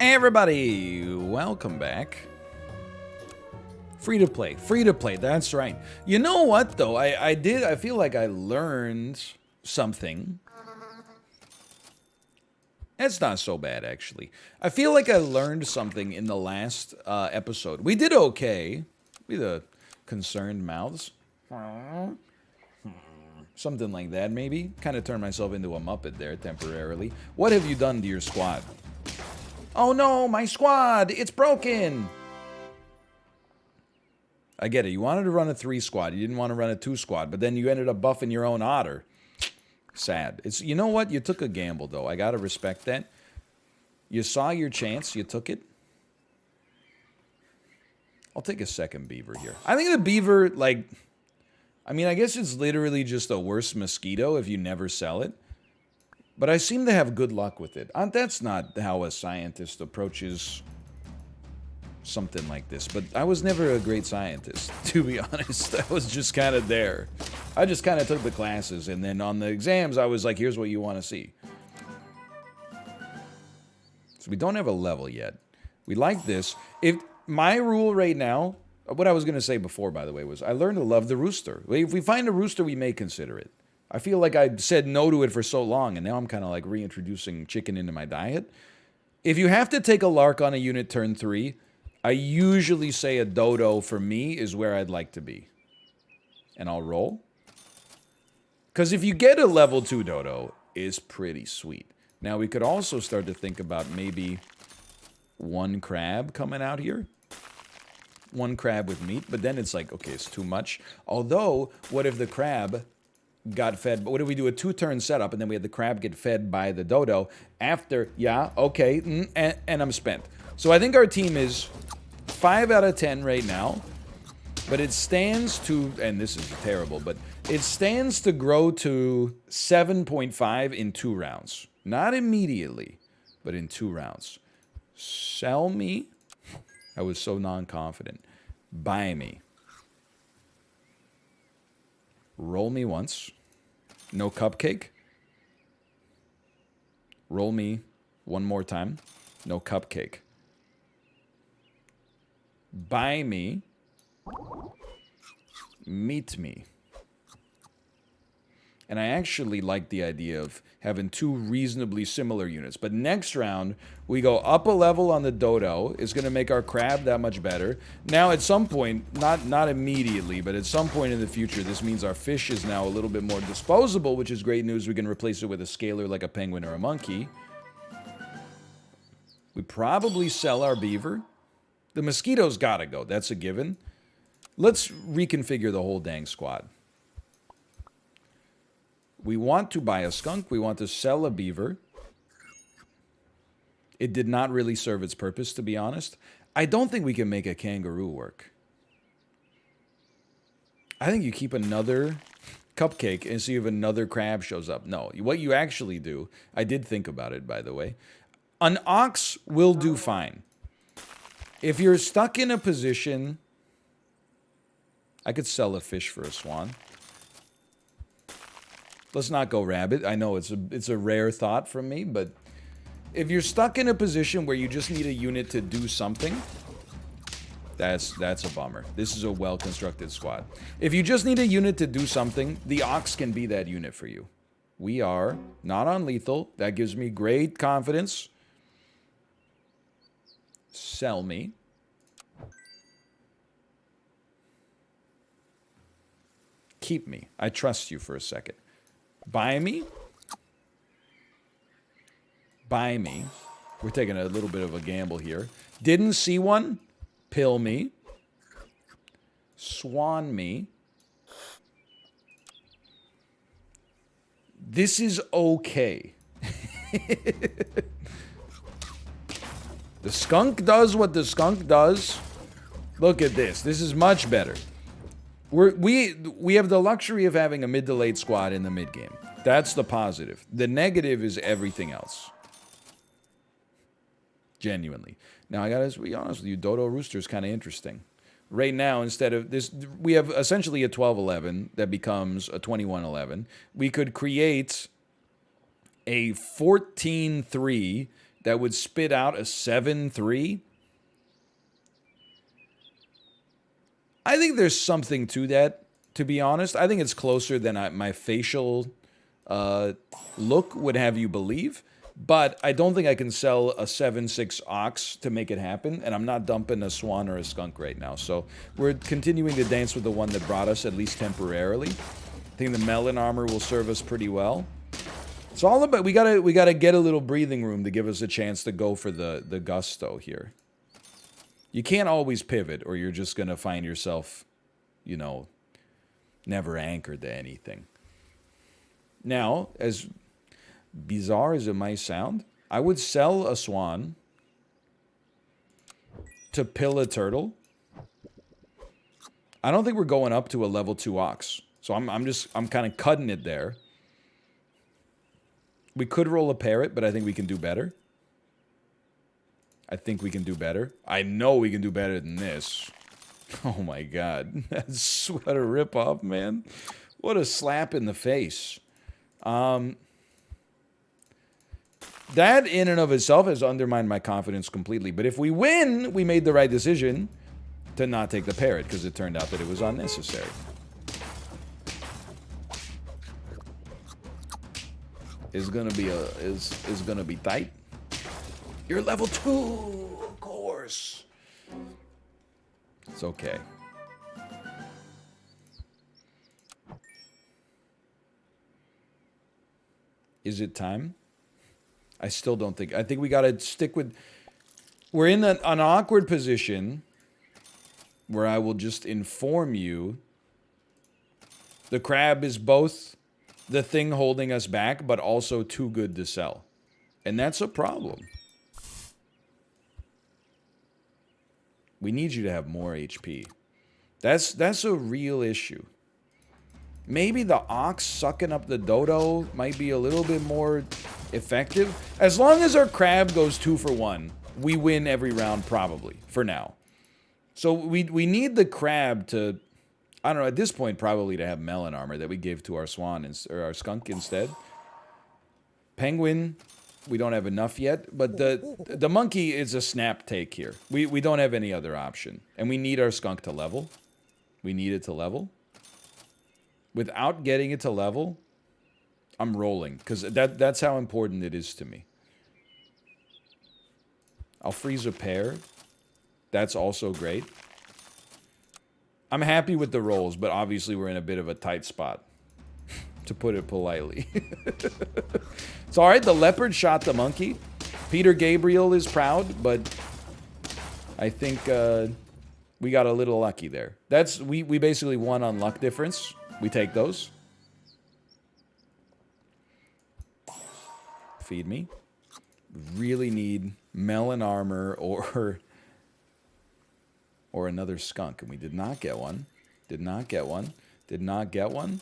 Hey everybody, welcome back. Free to play, that's right. You know what though, I feel like I learned something. It's not so bad actually. I feel like I learned something in the last episode. We did okay. We the concerned mouths. Something like that maybe. Kind of turned myself into a Muppet there temporarily. What have you done to your squad? Oh no, my squad! It's broken! I get it. You wanted to run a 3 squad. You didn't want to run a 2 squad, but then you ended up buffing your own otter. Sad. It's, you know what? You took a gamble, though. I gotta respect that. You saw your chance. You took it. I'll take a second beaver here. I think the beaver, like... I mean, I guess it's literally just a worse mosquito if you never sell it. But I seem to have good luck with it. That's not how a scientist approaches something like this. But I was never a great scientist, to be honest. I was just kind of there. I just kind of took the classes, and then on the exams, I was like, here's what you want to see. So we don't have a level yet. We like this. If my rule right now, what I was going to say before, by the way, was I learned to love the rooster. If we find a rooster, we may consider it. I feel like I said no to it for so long, and now I'm kind of like reintroducing chicken into my diet. If you have to take a lark on a unit turn 3, I usually say a dodo for me is where I'd like to be. And I'll roll. Because if you get a level 2 dodo, it's pretty sweet. Now we could also start to think about maybe 1 crab coming out here. 1 crab with meat, but then it's like, okay, it's too much. Although, what if the crab got fed? But what if we do a 2-turn setup and then we had the crab get fed by the dodo after? Yeah, okay, and I'm spent. So I think our team is 5 out of 10 right now, but it stands to, and this is terrible, but it stands to grow to 7.5 in 2 rounds. Not immediately, but in 2 rounds. Sell me. I was so non-confident. Buy me. Roll me once. No cupcake. Roll me 1 more time. No cupcake. Buy me. Meet me. And I actually like the idea of having 2 reasonably similar units. But next round, we go up a level on the dodo. It's going to make our crab that much better. Now, at some point, not immediately, but at some point in the future, this means our fish is now a little bit more disposable, which is great news. We can replace it with a scalar like a penguin or a monkey. We probably sell our beaver. The mosquito's got to go. That's a given. Let's reconfigure the whole dang squad. We want to buy a skunk. We want to sell a beaver. It did not really serve its purpose, to be honest. I don't think we can make a kangaroo work. I think you keep another cupcake and see if another crab shows up. No, what you actually do, I did think about it, by the way. An ox will do fine. If you're stuck in a position, I could sell a fish for a swan. Let's not go rabbit. I know it's a rare thought from me, but if you're stuck in a position where you just need a unit to do something, that's a bummer. This is a well-constructed squad. If you just need a unit to do something, the ox can be that unit for you. We are not on lethal. That gives me great confidence. Sell me. Keep me. I trust you for a second. Buy me. Buy me. We're taking a little bit of a gamble here. Didn't see one. Pill me. Swan me. This is okay. The skunk does what the skunk does. Look at this. This is much better. We have the luxury of having a mid to late squad in the mid game. That's the positive. The negative is everything else. Genuinely. Now, I gotta be honest with you, Dodo Rooster is kind of interesting. Right now, instead of this, we have essentially a 12-11 that becomes a 21-11. We could create a 14-3 that would spit out a 7-3. I think there's something to that, to be honest. I think it's closer than my facial look would have you believe. But I don't think I can sell a 7-6 ox to make it happen, and I'm not dumping a swan or a skunk right now. So we're continuing to dance with the one that brought us, at least temporarily. I think the melon armor will serve us pretty well. It's all about, we gotta get a little breathing room to give us a chance to go for the gusto here. You can't always pivot, or you're just gonna find yourself, you know, never anchored to anything. Now, as bizarre as it might sound, I would sell a swan to pill a turtle. I don't think we're going up to a level 2 ox. So I'm kind of cutting it there. We could roll a parrot, but I think we can do better. I think we can do better. I know we can do better than this. Oh my god. That's what a ripoff, man. What a slap in the face. That in and of itself has undermined my confidence completely. But if we win, we made the right decision to not take the parrot, because it turned out that it was unnecessary. Is gonna be tight. You're level 2, of course. It's okay. Is it time? I still don't think. I think we gotta stick with. We're in an awkward position where I will just inform you. The crab is both the thing holding us back, but also too good to sell. And that's a problem. We need you to have more HP. That's a real issue. Maybe the ox sucking up the dodo might be a little bit more effective. As long as our crab goes 2 for 1, we win every round probably, for now. So we need the crab to, I don't know, at this point probably to have melon armor that we gave to our swan or our skunk instead. Penguin, we don't have enough yet, but the monkey is a snap take here. We don't have any other option. And we need our skunk to level. We need it to level. Without getting it to level, I'm rolling, because that's how important it is to me. I'll freeze a pair. That's also great. I'm happy with the rolls, but obviously we're in a bit of a tight spot, to put it politely. It's all right. The leopard shot the monkey. Peter Gabriel is proud, but I think we got a little lucky there. We basically won on luck difference. We take those. Feed me. Really need melon armor or another skunk, and we did not get one. Did not get one. Did not get one.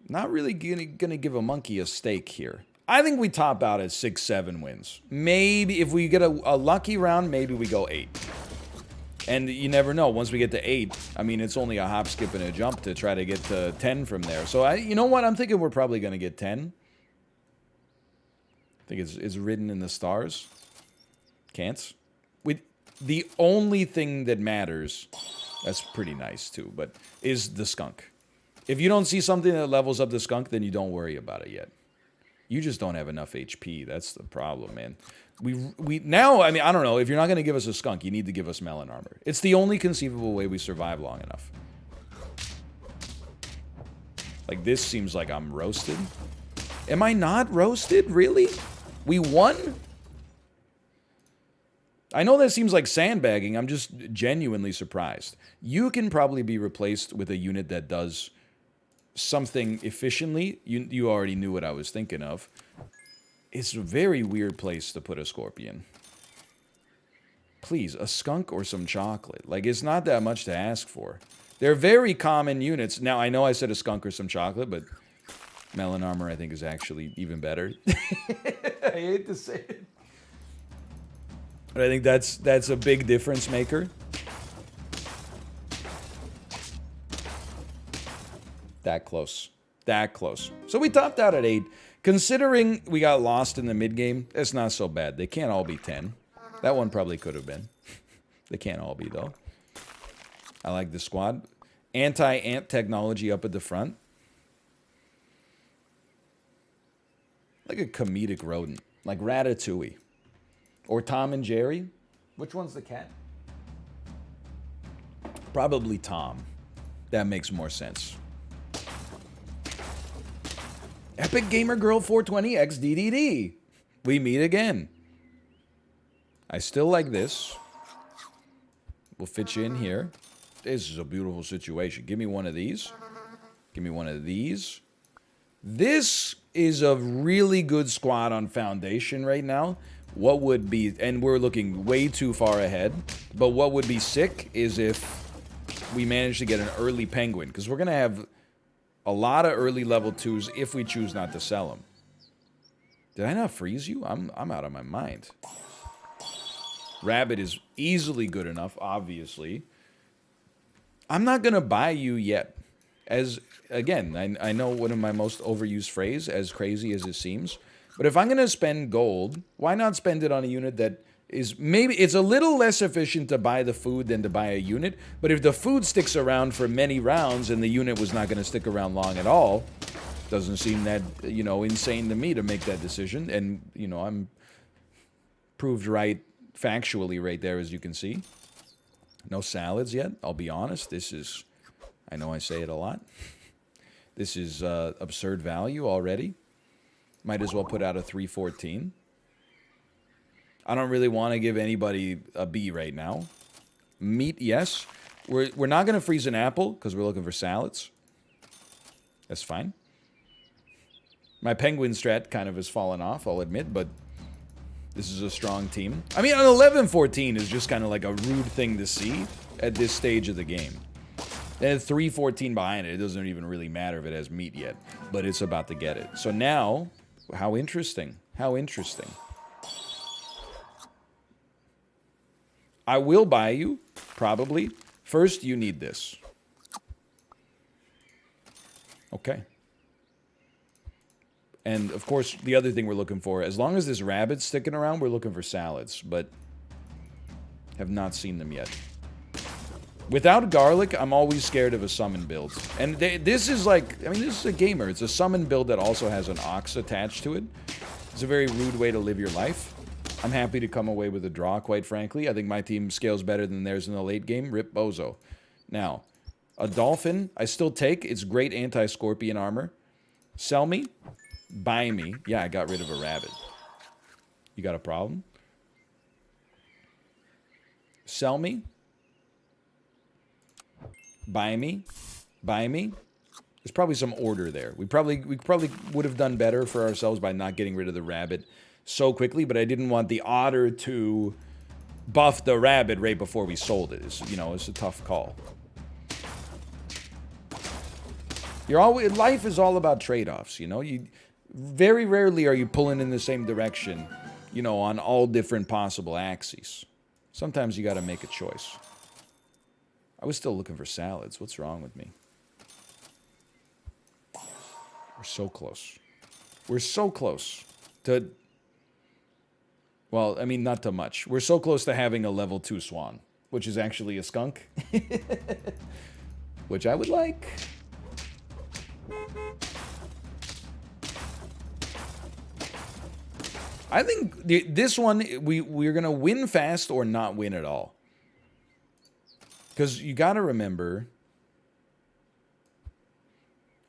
Not really gonna give a monkey a stake here. I think we top out at 6-7 wins. Maybe if we get a lucky round, maybe we go 8. And you never know. Once we get to 8, I mean, it's only a hop, skip, and a jump to try to get to 10 from there. So, you know what? I'm thinking we're probably going to get 10. I think it's written in the stars. Can't. The only thing that matters, that's pretty nice too, but is the skunk. If you don't see something that levels up the skunk, then you don't worry about it yet. You just don't have enough HP. That's the problem, man. We now, I mean, I don't know. If you're not going to give us a skunk, you need to give us melon armor. It's the only conceivable way we survive long enough. Like, this seems like I'm roasted. Am I not roasted? Really? We won? I know that seems like sandbagging. I'm just genuinely surprised. You can probably be replaced with a unit that does something efficiently. You already knew what I was thinking of. It's a very weird place to put a scorpion. Please, a skunk or some chocolate. Like, it's not that much to ask for. They're very common units. Now, I know I said a skunk or some chocolate, but melon armor, I think, is actually even better. I hate to say it. But I think that's a big difference maker. That close. That close. So we topped out at 8. Considering we got lost in the mid-game, it's not so bad. They can't all be 10. That one probably could have been. They can't all be, though. I like the squad. Anti-ant technology up at the front. Like a comedic rodent. Like Ratatouille. Or Tom and Jerry. Which one's the cat? Probably Tom. That makes more sense. Epic Gamer Girl 420 XDDD. We meet again. I still like this. We'll fit you in here. This is a beautiful situation. Give me one of these. Give me one of these. This is a really good squad on Foundation right now. What would be, and we're looking way too far ahead, but what would be sick is if we manage to get an early Penguin, because we're going to have a lot of early level 2s if we choose not to sell them. Did I not freeze you? I'm out of my mind. Rabbit is easily good enough, obviously. I'm not going to buy you yet. As, again, I know one of my most overused phrase, as crazy as it seems. But if I'm going to spend gold, why not spend it on a unit that is maybe, it's a little less efficient to buy the food than to buy a unit. But if the food sticks around for many rounds and the unit was not going to stick around long at all, doesn't seem that, you know, insane to me to make that decision. And, you know, I'm proved right factually right there, as you can see. No salads yet, I'll be honest. This is, I know I say it a lot. This is absurd value already. Might as well put out a 314. I don't really want to give anybody a B right now. Meat, yes. We're not going to freeze an apple because we're looking for salads. That's fine. My penguin strat kind of has fallen off, I'll admit, but this is a strong team. I mean, an 11-14 is just kind of like a rude thing to see at this stage of the game. And 3-14 behind it, it doesn't even really matter if it has meat yet, but it's about to get it. So now, how interesting. How interesting. I will buy you, probably. First, you need this. Okay. And, of course, the other thing we're looking for, as long as this rabbit's sticking around, we're looking for salads, but have not seen them yet. Without garlic, I'm always scared of a summon build. And this is like, I mean, this is a gamer. It's a summon build that also has an ox attached to it. It's a very rude way to live your life. I'm happy to come away with a draw, quite frankly. I think my team scales better than theirs in the late game. Rip Bozo. Now, a dolphin, I still take. It's great anti-scorpion armor. Sell me. Buy me. Yeah, I got rid of a rabbit. You got a problem? Sell me. Buy me. Buy me. There's probably some order there. We probably would have done better for ourselves by not getting rid of the rabbit so quickly, but I didn't want the otter to buff the rabbit right before we sold it. It's, you know, it's a tough call. Life is all about trade-offs, you know? Very rarely are you pulling in the same direction, you know, on all different possible axes. Sometimes you got to make a choice. I was still looking for salads. What's wrong with me? We're so close. We're so close to... Well, I mean, not too much. We're so close to having a level 2 swan, which is actually a skunk. Which I would like. I think this one, we're going to win fast or not win at all. Because you got to remember,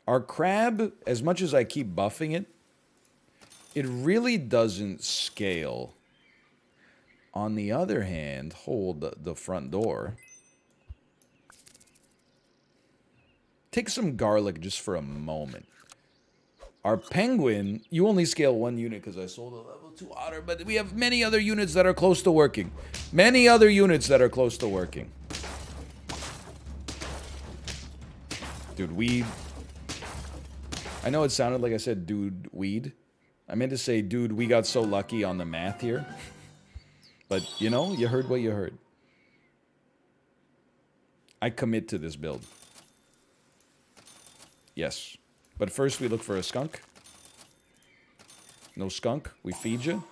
our crab, as much as I keep buffing it, it really doesn't scale. On the other hand, hold the front door. Take some garlic just for a moment. Our penguin, you only scale one unit because I sold a level 2 otter, but we have many other units that are close to working. Many other units that are close to working. Dude, weed. I know it sounded like I said dude, weed. I meant to say, dude, we got so lucky on the math here. But, you know, you heard what you heard. I commit to this build. Yes. But first we look for a skunk. No skunk. We feed you.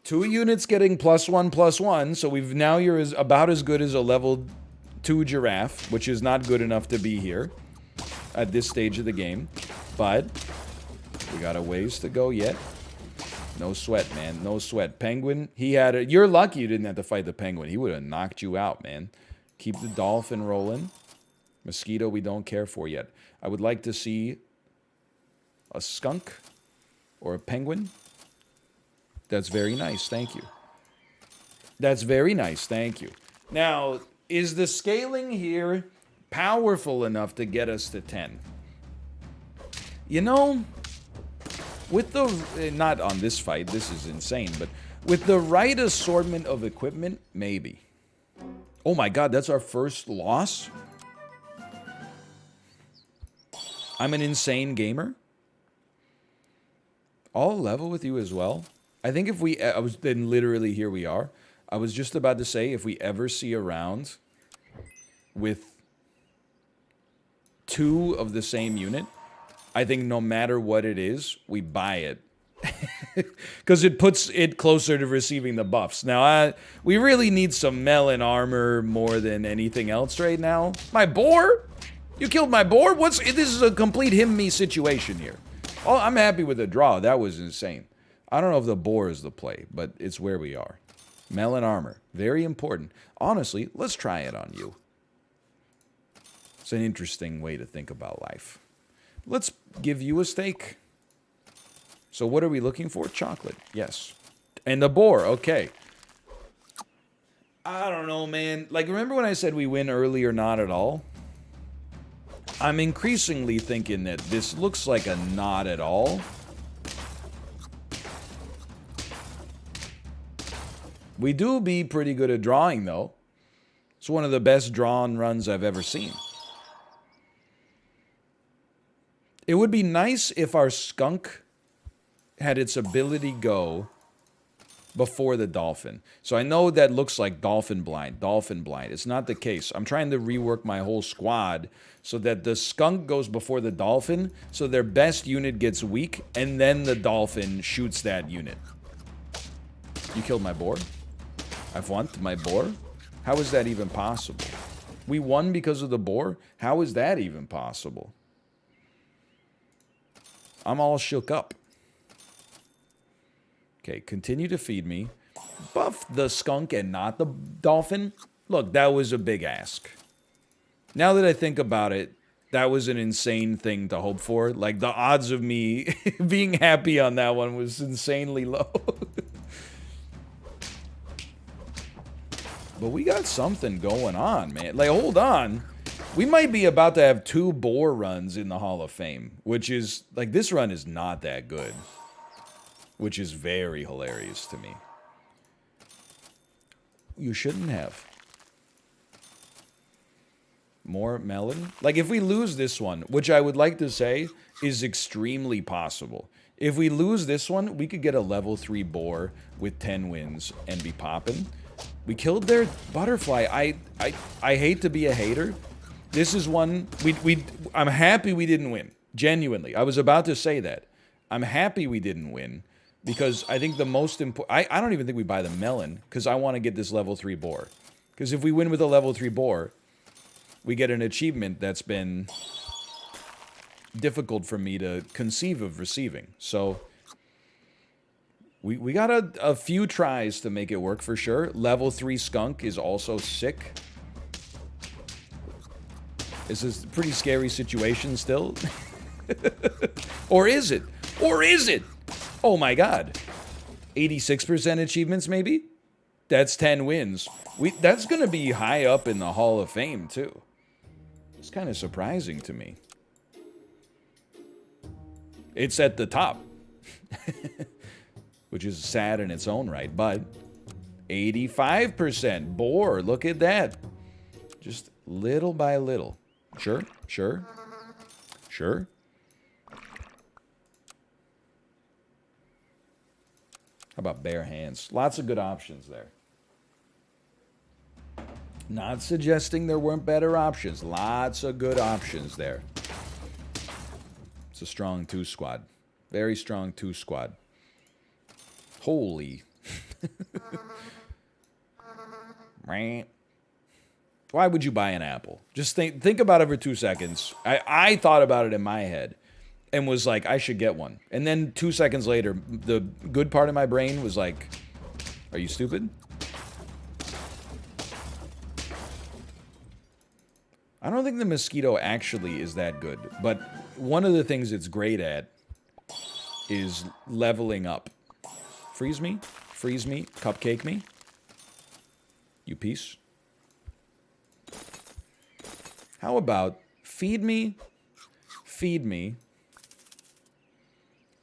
2 units getting +1/+1, so we've now you're about as good as a level 2 giraffe, which is not good enough to be here at this stage of the game. But we got a ways to go yet. No sweat, man. No sweat. Penguin, he had it. You're lucky you didn't have to fight the penguin. He would have knocked you out, man. Keep the dolphin rolling. Mosquito, we don't care for yet. I would like to see a skunk or a penguin. That's very nice. Thank you. That's very nice. Thank you. Now, is the scaling here powerful enough to get us to 10? You know, with the... Not on this fight. This is insane. But with the right assortment of equipment, maybe. Oh my god, that's our first loss? I'm an insane gamer? I'll level with you as well. I think if we... then literally here we are. I was just about to say, if we ever see a round with 2 of the same unit, I think no matter what it is, we buy it. Because it puts it closer to receiving the buffs. Now, we really need some melon armor more than anything else right now. My boar? You killed my boar? This is a complete him-me situation here. Oh, I'm happy with the draw. That was insane. I don't know if the boar is the play, but it's where we are. Melon armor. Very important. Honestly, let's try it on you. It's an interesting way to think about life. Let's give you a steak. So what are we looking for? Chocolate. Yes. And the boar. Okay. I don't know, man. Like, remember when I said we win early or not at all? I'm increasingly thinking that this looks like a not at all. We do be pretty good at drawing, though. It's one of the best drawn runs I've ever seen. It would be nice if our skunk had its ability go before the dolphin. So I know that looks like dolphin blind. It's not the case. I'm trying to rework my whole squad so that the skunk goes before the dolphin, so their best unit gets weak, and then the dolphin shoots that unit. You killed my boar? I've won my boar? How is that even possible? We won because of the boar? How is that even possible? I'm all shook up. Okay, continue to feed me. Buff the skunk and not the dolphin. Look, that was a big ask. Now that I think about it, that was an insane thing to hope for. Like, the odds of me being happy on that one was insanely low. But we got something going on, man. Like, hold on. We might be about to have 2 boar runs in the Hall of Fame, which is, like, this run is not that good. Which is very hilarious to me. You shouldn't have. More melon? Like, if we lose this one, which I would like to say is extremely possible. If we lose this one, we could get a level 3 boar with 10 wins and be popping. We killed their butterfly. I hate to be a hater. This is one... I'm happy we didn't win. Genuinely. I was about to say that. I'm happy we didn't win. Because I think the most important... I don't even think we buy the melon, because I want to get this level 3 boar. Because if we win with a level 3 boar, we get an achievement that's been difficult for me to conceive of receiving. So, we got a few tries to make it work for sure. Level 3 skunk is also sick. This is a pretty scary situation still. Or is it? Or is it? Oh my god. 86% achievements, maybe? That's 10 wins. That's going to be high up in the Hall of Fame, too. It's kind of surprising to me. It's at the top. Which is sad in its own right, but 85%. Boar, look at that. Just little by little. Sure, sure, sure. How about bare hands? Lots of good options there. Not suggesting there weren't better options. Lots of good options there. It's a strong 2 squad. Very strong 2 squad. Holy. Why would you buy an apple? Just think about it for 2 seconds. I thought about it in my head and was like, I should get one. And then 2 seconds later, the good part of my brain was like, are you stupid? I don't think the mosquito actually is that good, but one of the things it's great at is leveling up. Freeze me, cupcake me. You piece. How about feed me,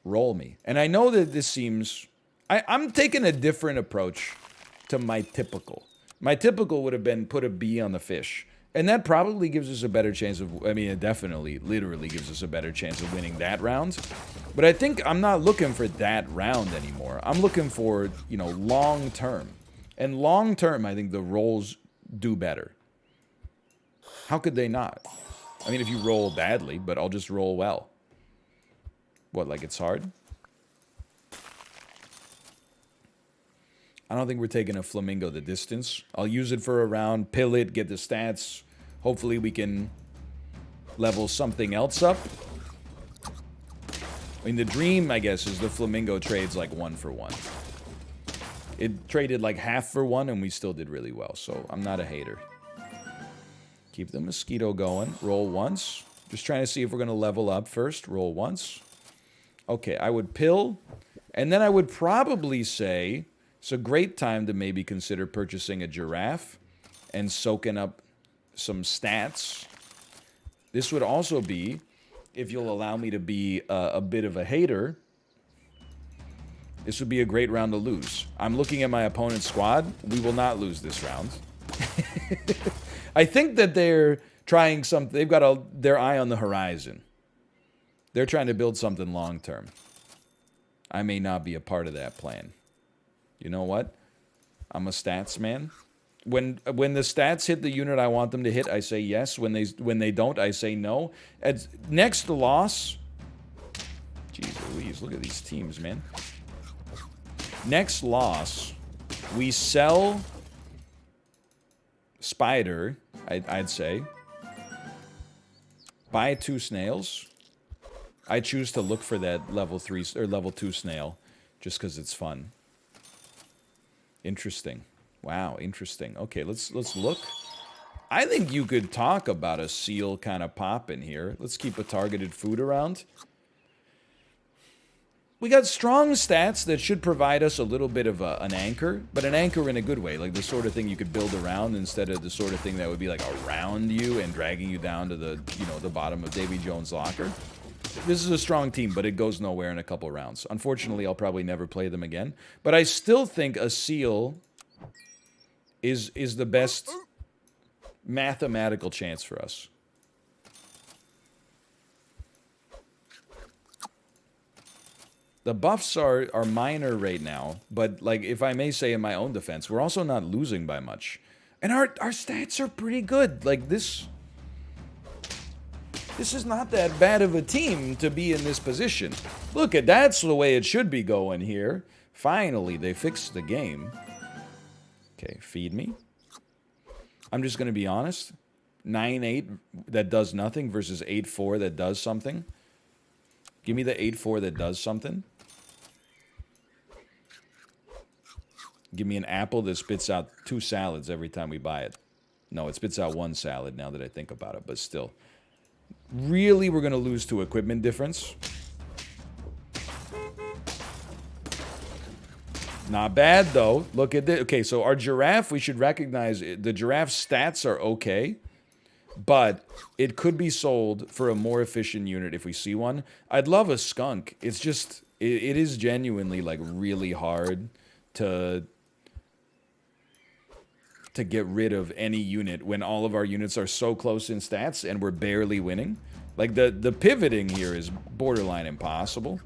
roll me. And I know that this seems... I'm taking a different approach to my typical. My typical would have been put a B on the fish. And that probably gives us a better chance of... I mean, it definitely, literally gives us a better chance of winning that round. But I think I'm not looking for that round anymore. I'm looking for, you know, long term. And long term, I think the rolls do better. How could they not? I mean, if you roll badly, but I'll just roll well. What, like it's hard? I don't think we're taking a flamingo the distance. I'll use it for a round, pill it, get the stats. Hopefully we can level something else up. I mean, the dream, I guess, is the flamingo trades like 1 for 1. It traded like half for 1, and we still did really well, so I'm not a hater. Keep the mosquito going. Roll once. Just trying to see if we're going to level up first. Roll once. Okay, I would pill, and then I would probably say it's a great time to maybe consider purchasing a giraffe and soaking up some stats. This would also be, if you'll allow me to be a bit of a hater, this would be a great round to lose. I'm looking at my opponent's squad. We will not lose this round. I think that they're trying something. They've got their eye on the horizon. They're trying to build something long term. I may not be a part of that plan. You know what? I'm a stats man. When the stats hit the unit I want them to hit, I say yes. When they don't, I say no. Next loss. Jeez Louise, look at these teams, man. Next loss, we sell Spider, I'd say. Buy 2 snails. I choose to look for that level 3 or level 2 snail just because it's fun. Interesting. Wow, interesting. Okay, let's look. I think you could talk about a seal kind of pop in here. Let's keep a targeted food around. We got strong stats that should provide us a little bit of an anchor, but an anchor in a good way, like the sort of thing you could build around instead of the sort of thing that would be like around you and dragging you down to the, you know, the bottom of Davy Jones' locker. This is a strong team, but it goes nowhere in a couple rounds. Unfortunately, I'll probably never play them again, but I still think a seal is the best mathematical chance for us. The buffs are minor right now, but like if I may say in my own defense, we're also not losing by much. And our stats are pretty good. Like this is not that bad of a team to be in this position. Look, that's the way it should be going here. Finally, they fixed the game. Okay, feed me. I'm just going to be honest. 9-8 that does nothing versus 8-4 that does something. Give me the 8-4 that does something. Give me an apple that spits out 2 salads every time we buy it. No, it spits out 1 salad now that I think about it, but still. Really, we're going to lose to equipment difference. Not bad, though. Look at this. Okay, so our giraffe, we should recognize the giraffe stats are okay, but it could be sold for a more efficient unit if we see one. I'd love a skunk. It's just, it is genuinely, like, really hard to get rid of any unit when all of our units are so close in stats and we're barely winning. Like, the pivoting here is borderline impossible.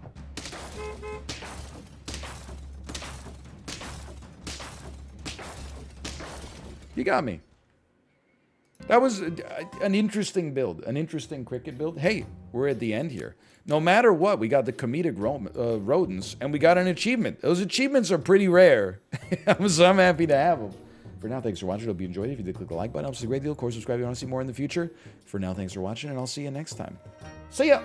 You got me. That was an interesting build, an interesting cricket build. Hey, we're at the end here. No matter what, we got the comedic rodents, and we got an achievement. Those achievements are pretty rare, so I'm happy to have them. For now, thanks for watching. Hope you enjoyed it. If you did, click the like button. Helps a great deal. Of course, subscribe if you want to see more in the future. For now, thanks for watching, and I'll see you next time. See ya!